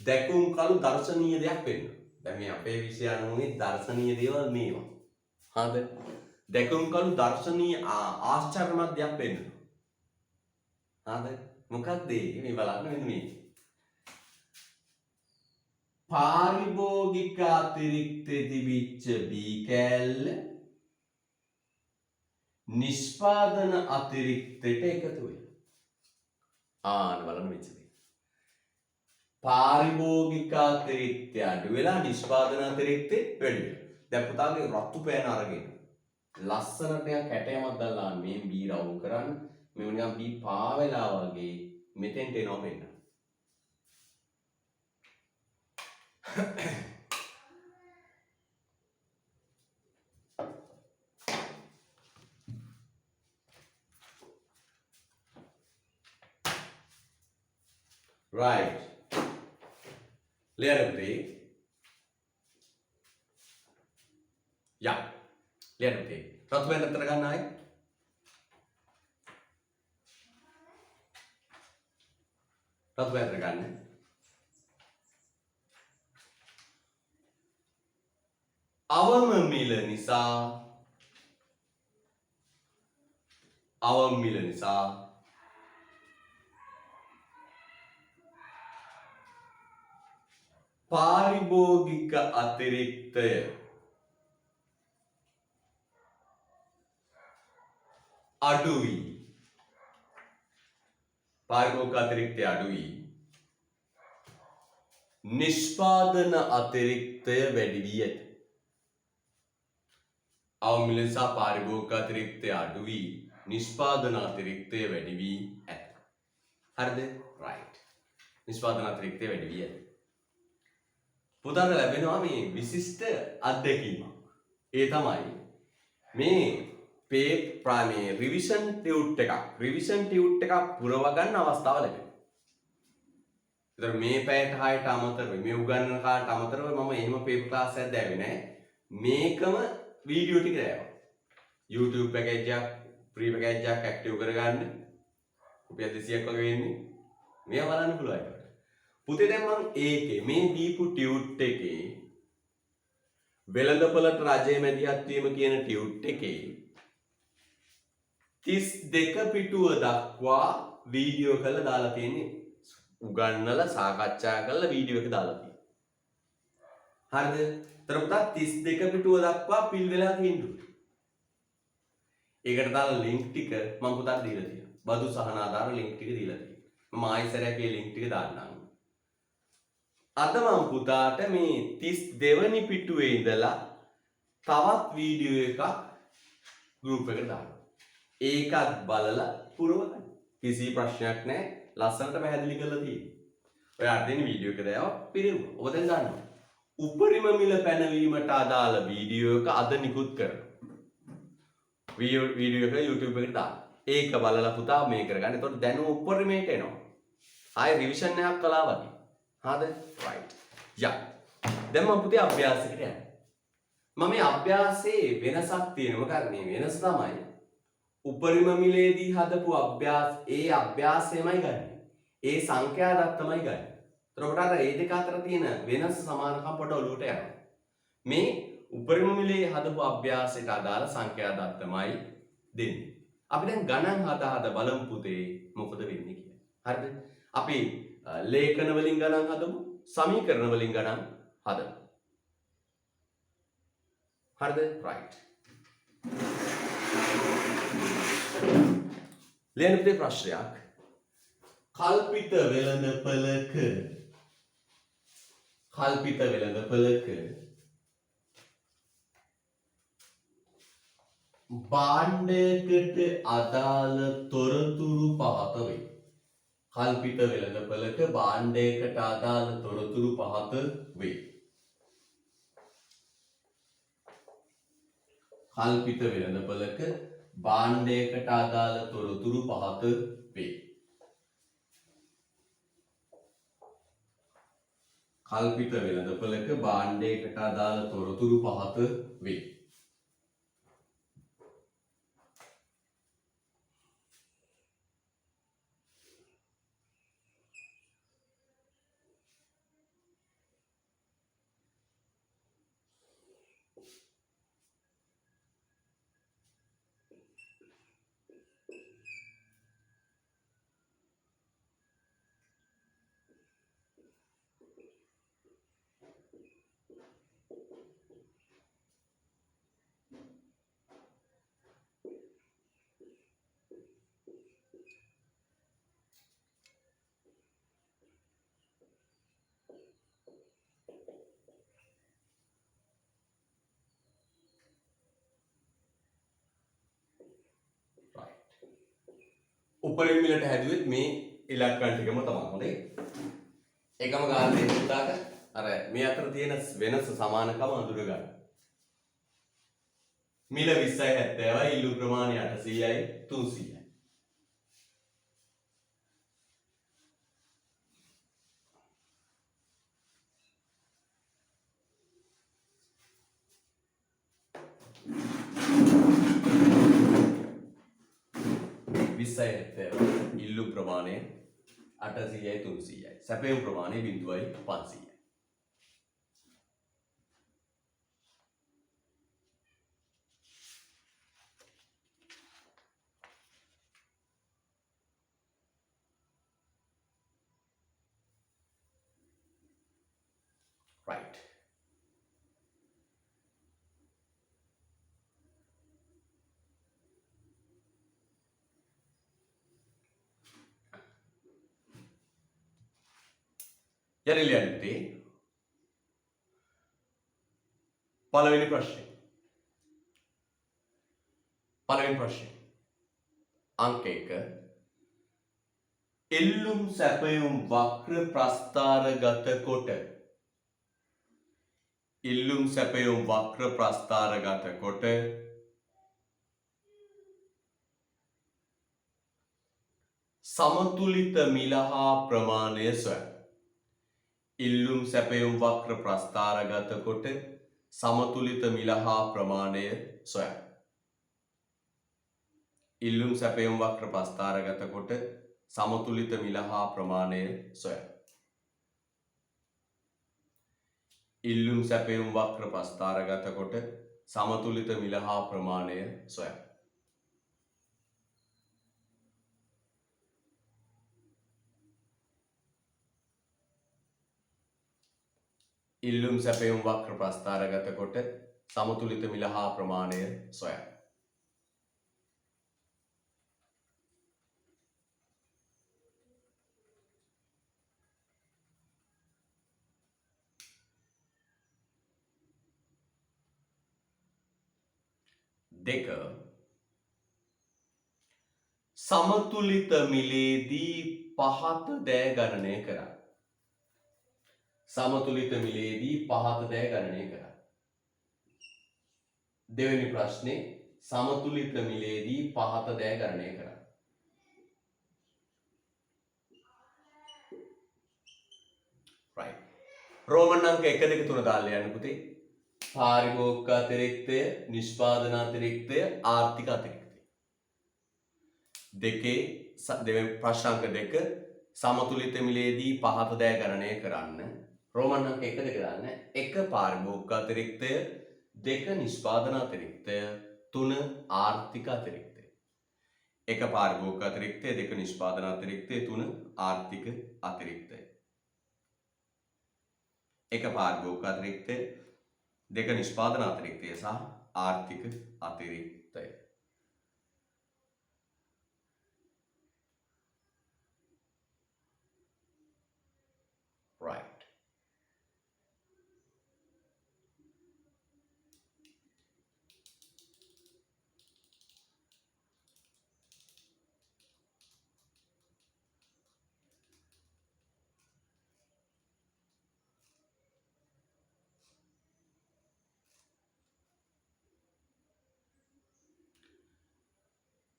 දැකුම් කලු දර්ශනීය දෙයක් පෙන්නනවා. දැන් මේ අපේ විෂය අනුවේ දර්ශනීය දේවල් මේවා. හරිද? දැකුම් කලු දර්ශනීය ආශ්චර්යමත් දෙයක් පෙන්නනවා. හරිද? මොකක්ද මේ බලන්න මෙන්න මේ. පාරිභෝගික අතිරික්තේ තිබිච්ච බී කෑල්ල නිෂ්පාදන අතිරික්තයට එකතු වෙනවා. ආන්න බලන්න මෙච්චර. පාරිභෝගික අතිරික්තය අඩු වෙලා නිෂ්පාදන අතිරික්තය වැඩි වෙනවා. දැන් පුතාගේ රතු පෑන අරගෙන ලස්සනට නිකන් කැටයමක් දාලා මේ බී රවුම් කරන්න මේ නිකන් බී පාවෙලා වගේ මෙතෙන්ට එනවා වෙන්න. Right. Layer three. Yeah. Layer three. රතු වෙන අතර ගන්න ආයේ. රතු වෙන අතර ගන්න. අවම මිල නිසා පාරිභෝගික අතිරික්තය අඩු වී නිෂ්පාදන අතිරික්තය වැඩි වී ඇත. අවම මිල නිසා පාරිභෝගික අතිරික්තය අඩු වී නිෂ්පාදන අතිරික්තය වැඩි වී ඇත. හරිද? right. නිෂ්පාදන අතිරික්තය වැඩි වී ඇත. පුතාට ලැබෙනවා මේ විශිෂ්ට අත්දැකීමක්. ඒ තමයි මේ මේ රිවිෂන් ටියුට් එකක් පුරව ගන්න අවස්ථාව ලැබෙනවා. ඒතර මේ පැයට 6ට අමතරව මේ උගන්වන කාලට අමතරව මම එහෙම පේපර් ක්ලාස් එකක් දැවෙන්නේ නැහැ. මේකම වීඩියෝ ටික දැවවා. YouTube පැකේජ් එකක් ෆ්‍රී පැකේජ් එකක් ඇක්ටිව් කරගන්න. රුපියල් 200ක් වගේ වෙන්නේ. මේවා බලන්න පුළුවන්. පුතේ දැන් මම ඒකේ මේ දීපු ටියුට් එකේ වෙළඳපොළට රජයේ මැදිහත් වීම කියන ටියුට් එකේ 32 පිටුව දක්වා වීඩියෝ කරලා දාලා තියෙන්නේ. උගන්වලා සාකච්ඡා කරලා වීඩියෝ එක දාලා තියෙනවා. හරිද? ඒතර පුතා 32 පිටුව දක්වා පිල් වෙලා තියෙනවා. ඒකට දාලා ලින්ක් ටික මම පුතාට දීලා තියෙනවා. බදු සහන ආධාර ලින්ක් ටික දීලා තියෙනවා. මම ආයෙසරයක් ඒ ලින්ක් ටික දාන්නම්. අද මම පුතාට මේ 32 වෙනි පිටුවේ ඉඳලා තවත් වීඩියෝ එකක් ගෲප් එකට දානවා. ඒකත් බලලා පුරව ගන්න. කිසි ප්‍රශ්නයක් නැහැ. ලස්සනට පැහැදිලි කරලා තියෙනවා. ඔයාලා දෙන වීඩියෝ එක දැව පිළිරුවා. ඔබ දැන් දන්නවා. උපරිම මිල පැනවීමට අදාළ වීඩියෝ එක අද නිකුත් කරනවා. වීඩියෝ එක YouTube එකට දාන්න. ඒක බලලා පුතා මේ කරගන්න. එතකොට දැනුම උපරිමයට එනවා. ආයෙ රිවිෂන් එකක් කළා වගේ. හරිද? right. යා. දැන් මම පුතේ අභ්‍යාසයකට යනවා. මම මේ අභ්‍යාසයේ වෙනසක් තියෙනවා. මොකක්ද මේ වෙනස තමයි උපරිම මිලේදී හදපු අභ්‍යාසයමයි ගන්න. ඒ සංඛ්‍යා දත්තමයි ගන්න. එතකොට අර ඒ දෙක අතර තියෙන වෙනස සමානකම් පොඩ ඔලුවට යනවා. මේ උපරිම මිලේ හදපු අභ්‍යාසයට අදාළ සංඛ්‍යා දත්තමයි දෙන්නේ. අපි දැන් ගණන් හදා බලමු පුතේ මොකද වෙන්නේ කියලා. හරිද? අපි ලේඛන වලින් ගණන් හදමු, සමීකරණ වලින් ගණන් හදමු. හරිද? right. ලියන්න පුතේ ප්‍රශ්නයක්. කල්පිත වෙළඳපළක භාණ්ඩයකට අදාළ තොරතුරු පහත වේ. කල්පිත වෙළඳපළක භාණ්ඩයකට අදාළ තොරතුරු පහත වේ. කල්පිත වෙළඳපළක භාණ්ඩයකට අදාළ තොරතුරු පහත වේ. කල්පිත වෙළඳපළක භාණ්ඩයකට අදාළ තොරතුරු පහත වේ. උපරිම මිලට හැදුවෙත් මේ ඉලක්කම් ටිකම තමයි. හොඳයි. එකම ගාන දෙකක් දාක අර මේ අතර තියෙන වෙනස සමානකම අඳුර ගන්න. මිල 20යි 70යි ඉල්ලු ප්‍රමාණය 800යි 300යි. ඉල්ලු ප්‍රමාණය 800යි 300යි. සැපයුම් ප්‍රමාණය 0.500යි. right. යරිලියන්ටි පළවෙනි ප්‍රශ්නේ. අංක 1 එල්ලුම් සැපයුම් වක්‍ර ප්‍රස්ථාරගත කොට සමතුලිත මිල හා ප්‍රමාණය සොයන්න. ඉල්ලුම් සැපයුම් වක්‍ර ප්‍රස්ථාරගත කොට සමතුලිත මිල හා ප්‍රමාණය සොයන්න. ඉල්ලුම් සැපයුම් වක්‍ර ප්‍රස්ථාරගත කොට සමතුලිත මිල හා ප්‍රමාණය සොයන්න. ඉල්ලුම් සැපයුම් වක්‍ර ප්‍රස්ථාරගත කොට සමතුලිත මිල හා ප්‍රමාණය සොයන්න. ඉල්ලුම් සැපයුම් වක්‍ර ප්‍රස්ථාරගත කොට සමතුලිත මිල හා ප්‍රමාණය සොයන්න. දෙක සමතුලිත මිලේදී පහත දෑ ගණනය කරන්න. සමතුලිත මිලේදී පහත දෑ ගණනය කරන්න. දෙවෙනි ප්‍රශ්නේ සමතුලිත මිලේදී පහත දෑ ගණනය කරන්න. right. රෝමන් අංක 1 2 3 දාලා යන්න පුතේ. පාරිභෝගික අතිරික්තය, නිෂ්පාදන අතිරික්තය, ආර්ථික අතිරික්තය. දෙකේ දෙවෙනි ප්‍රශ්න අංක 2 සමතුලිත මිලේදී පහත දෑ ගණනය කරන්න. රෝමන් අංක 1 2 දාන්න. 1 පාරිභෝගික අතිරික්තය, 2 නිෂ්පාදන අතිරික්තය, 3 ආර්ථික අතිරික්තය. 1 පාරිභෝගික අතිරික්තය, 2 නිෂ්පාදන අතිරික්තය, 3 ආර්ථික අතිරික්තය. 1 පාරිභෝගික අතිරික්තය, 2 නිෂ්පාදන අතිරික්තය සහ ආර්ථික අතිරික්තය. right.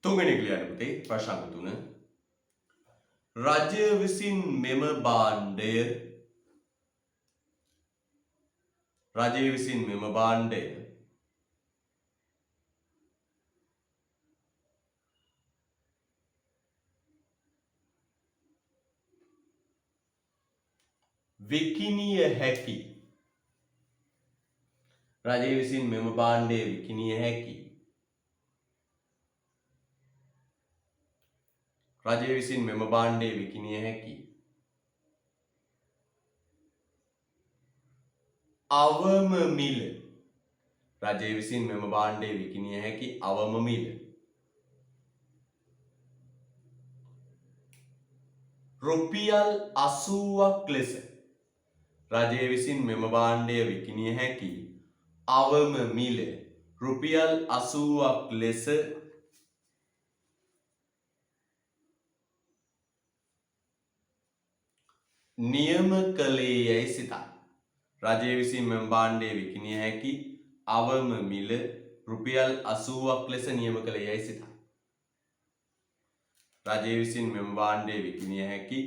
තුන්වෙනි ක්‍රියාව පුතේ ප්‍රශ්න අංක 3. රජය විසින් මෙම භාණ්ඩය විකිණිය හැකි. රජය විසින් මෙම භාණ්ඩය විකිණිය හැකි. රජය විසින් මෙම භාණ්ඩය විකිණිය හැකි. අවම මිල. රජය විසින් මෙම භාණ්ඩය විකිණිය හැකි අවම මිල. රුපියල් 80ක් ලෙස. රජය විසින් මෙම භාණ්ඩය විකිණිය හැකි අවම මිල රුපියල් 80ක් ලෙස නියම කළේ යැයි සිතා. රජය විසින් මෙම භාණ්ඩය විකිණිය හැකි අවම මිල රුපියල් 80ක් ලෙස නියම කළේ යැයි සිතා. රජය විසින් මෙම භාණ්ඩය විකිණිය හැකි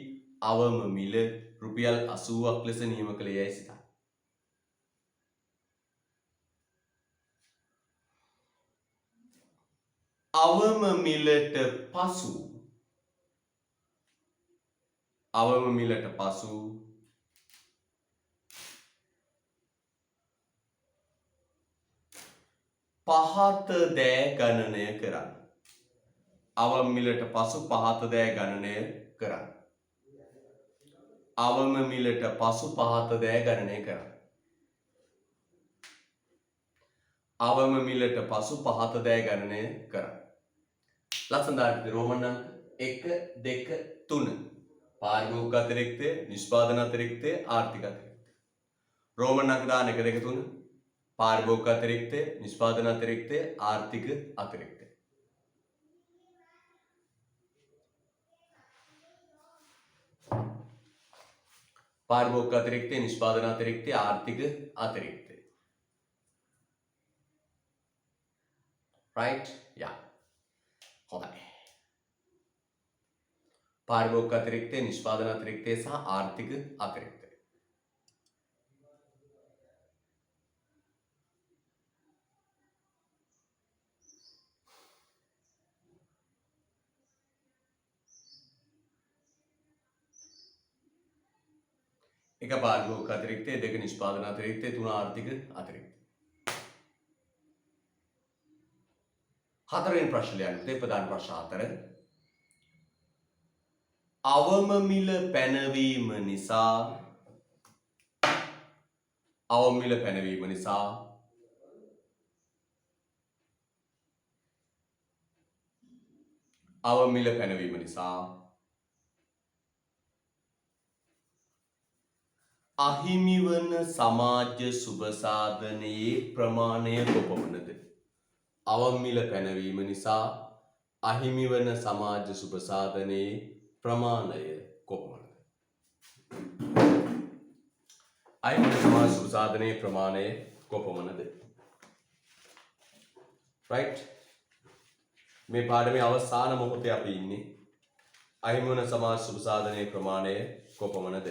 අවම මිල රුපියල් 80ක් ලෙස නියම කළේ යැයි සිතා. අවම මිලට පසු පහත දෑ ගණනය කරන්න. අවම මිලට පසු පහත දෑ ගණනය කරන්න. අවම මිලට පසු පහත දෑ ගණනය කරන්න. අවම මිලට පසු පහත දෑ ගණනය කරන්න. ලස්සනට රෝමන් අංක 1 2 3 පාරිභෝගික අතිරික්තය, නිෂ්පාදන අතිරික්තය, ආර්ථික අතිරික්තය. රෝමන් අංක දාන 1 2 3 පාරිභෝගික අතිරික්තය, නිෂ්පාදන අතිරික්තය, ආර්ථික අතිරික්තය. පාරිභෝගික අතිරික්තය, නිෂ්පාදන අතිරික්තය, ආර්ථික අතිරික්තය. right? yeah. හොඳයි. පාරිභෝගික අතිරික්තය, නිෂ්පාදන අතිරික්තය සහ ආර්ථික අතිරික්තය. එක පාරිභෝගික අතිරික්තය, දෙක නිෂ්පාදන අතිරික්තය, තුන ආර්ථික අතිරික්තය. හතරවෙනි ප්‍රශ්නය යන්නේ ප්‍රධාන ප්‍රශ්න 4. අවම මිල පැනවීම නිසා අවම මිල පැනවීම නිසා අහිමි වන සමාජ සුබ සාධනයේ ප්‍රමාණය කොපමණද? අවම මිල පැනවීම නිසා අහිමි වන සමාජ සුබ සාධනයේ ප්‍රමාණය කොපමණද? අහිමි වන සමාජ සුබ සාධනයේ ප්‍රමාණය කොපමණද? right? මේ පාඩමේ අවසාන මොහොතේ අපි ඉන්නේ. අහිමි වන සමාජ සුබ සාධනයේ ප්‍රමාණය කොපමණද?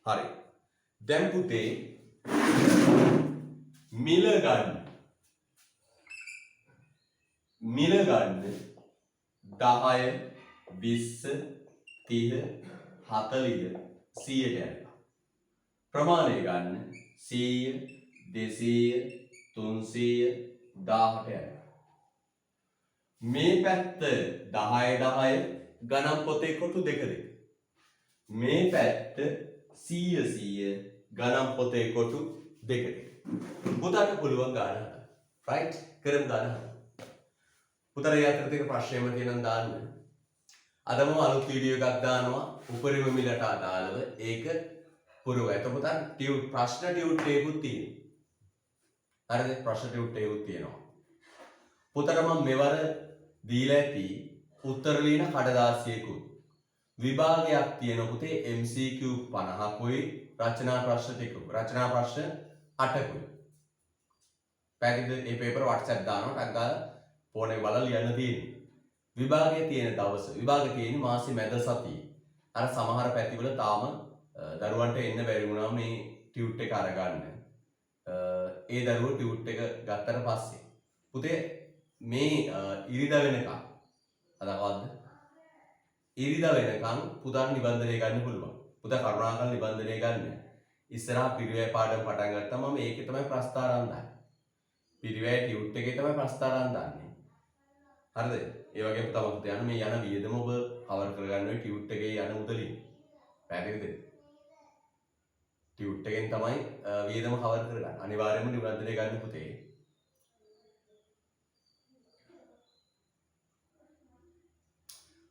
හරි. දැන් පුතේ මිල ගන්න 10 20 30 40 100ට යනවා. ප්‍රමාණය ගන්න 100 200 300 1000ට යනවා. මේ පැත්ත 10 10 ගණන් පොතේ කොටු දෙක දෙක. මේ පැත්ත 100 100 ගණන් පොතේ කොටු දෙක දෙක. පුතාට පුළුවන් ගන්න. right? කරමු ගන්න. පුතට යතර තියෙන ප්‍රශ්නයම තියෙනම් දාන්න. අදම අලුත් වීඩියෝ එකක් දානවා උපරිම මිලට අදාළව. ඒක පුරව. එතකොට ප්‍රශ්න ටියුට් එකකුත් තියෙනවා. හරිද? ප්‍රශ්න ටියුට් එකකුත් තියෙනවා. පුතට මම මෙවර දීලා ඇති උත්තර ලියන කඩදාසියකුත් විභාගයක් තියෙන පුතේ MCQ 50කුයි රචනා ප්‍රශ්න ටිකකුයි. රචනා ප්‍රශ්න 8කුයි. පැහැදිලිද? මේ පේපර් WhatsApp දානවා ටක් ගාලා ෆෝන් එක බලලා ලියන්න තියෙන්නේ. විභාගයේ තියෙන දවස විභාගය තියෙන්නේ මාසෙ මැද සතියේ. අර සමහර පැතිවල තාම දරුවන්ට එන්න බැරි වුණා මේ ටියුට් එක අරගන්න. ඒ දරුවෝ ටියුට් එක ගත්තට පස්සේ පුතේ මේ ඉරිදා වෙනකන් අදවද්ද ඉරිදා වෙනකන් පුතාට නිබන්ධනය ගන්න පුළුවන්. පුතා කරුණාකරලා නිබන්ධනය ගන්න. ඉස්සරහා පිරිවැය පාඩම පටන් ගත්තාම මම ඒකේ තමයි ප්‍රස්තාරම් දාන්නේ. පිරිවැය ටියුට් එකේ තමයි ප්‍රස්තාරම් දාන්නේ. හරිද? ඒ වගේම තමයි යන මේ යන වියදම ඔබ කවර් කරගන්න ඔය ටියුට් එකේ යන මුදලින්. පැහැදිලිද? ටියුට් එකෙන් තමයි වියදම කවර් කරගන්න. අනිවාර්යයෙන්ම නිබන්ධනය ගන්න පුතේ.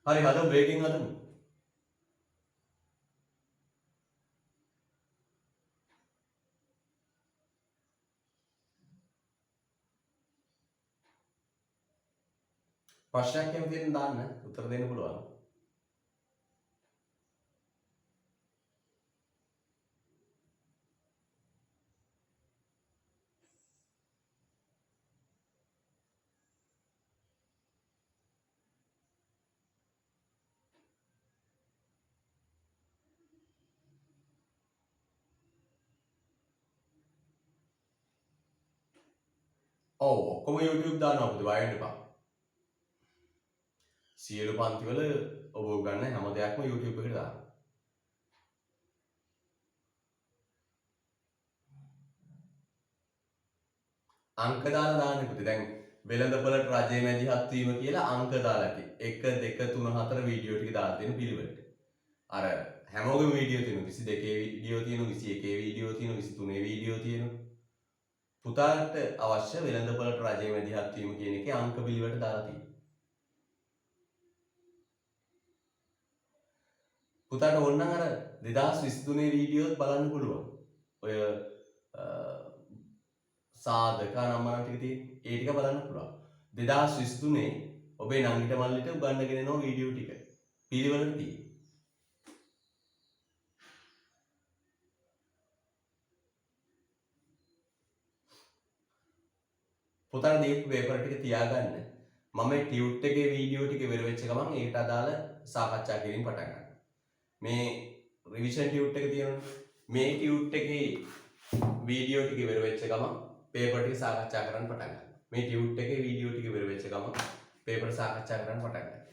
හරි හදමු බ්‍රේකින් හදමු. ප්‍රශ්නයක් එහෙම තියෙන දාන්න උත්තර දෙන්න පුළුවන්. ඔව් ඔක්කොම YouTube දානවා පුතේ බය වෙන්න එපා. සියලු පන්තිවල ඔබ ගන්න හැම දෙයක්ම YouTube එකට දාන්න. අංක දාලා දාන්න පුතේ. දැන් වෙළඳපොළට රජයේ මැදිහත් වීම කියලා අංක දාලා තියෙනවා. 1 2 3 4 වීඩියෝ ටික දාලා තියෙන පිළිවෙලට. අර හැමෝගෙම වීඩියෝ තියෙනවා. 22 වීඩියෝ තියෙනවා, 21 වීඩියෝ තියෙනවා, 23 වීඩියෝ තියෙනවා. පුතාට අවශ්‍ය වෙළඳපොළට රජයේ මැදිහත් වීම කියන එකේ අංක පිළිවෙලට දාලා තියෙනවා. පුතාට ඕන නම් අර 2023 වීඩියෝත් බලන්න පුළුවන්. ඔය සාධක නම්මන ටික තියෙන ඒ ටික බලන්න පුළුවන්. 2023 ඔබේ නංගිට මල්ලිට උගන්වගෙන යන වීඩියෝ ටික පිළිවෙලට තියෙනවා. පුතාට දීපු පේපර් ටික තියාගන්න. මම මේ ටියුට් එකේ වීඩියෝ ටික ඉවර වෙච්ච ගමන් ඒකට අදාළ සාකච්ඡා කිරීම පටන් ගන්නවා. මේ රිවිෂන් ටියුට් එක තියෙනවනේ. මේ ටියුට් එකේ වීඩියෝ ටික ඉවර වෙච්ච ගමන් පේපර් ටික සාකච්ඡා කරන්න පටන් ගන්නවා. මේ ටියුට් එකේ වීඩියෝ ටික ඉවර වෙච්ච ගමන් පේපර් සාකච්ඡා කරන්න පටන් ගන්නවා.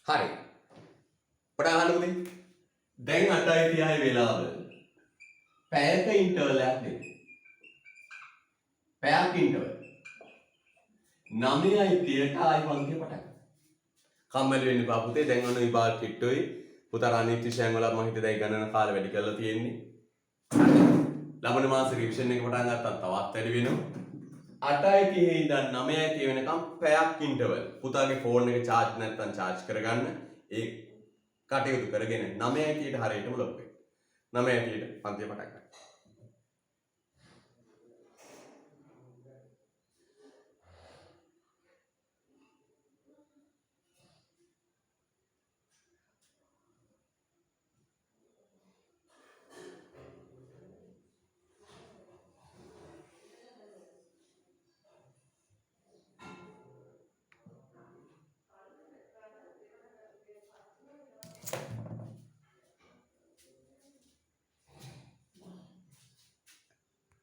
හරි. පටන් ගන්න පුතේ. දැන් 8:30 වෙලාව. පැයක ඉන්ටර්වල් එකක් දෙන්න. පැයක් ඉන්ටර්වල්. 9:30ට ආයි පන්තිය පටන් ගන්න. කම්මැලි වෙන්න එපා පුතේ. දැන් ඔන්න විභාග කිට්ටුයි. පුතා අනිත් විෂයන් වල මම හිතේ දැන් ගණන කාලේ වැඩි කරලා තියෙන්නේ. ලබන මාසේ රිවිෂන් එක පටන් ගත්තා තවත් වැඩි වෙනවා. 8:30 ඉඳන් 9:30 වෙනකම් පැයක් ඉන්ටර්වල්. පුතාගේ ෆෝන් එක charge නැත්නම් charge කරගන්න. ඒ කටයුතු කරගෙන 9:30ට හරියටම ලොක් වෙන්න. 9:30ට පන්තිය පටන් ගන්න.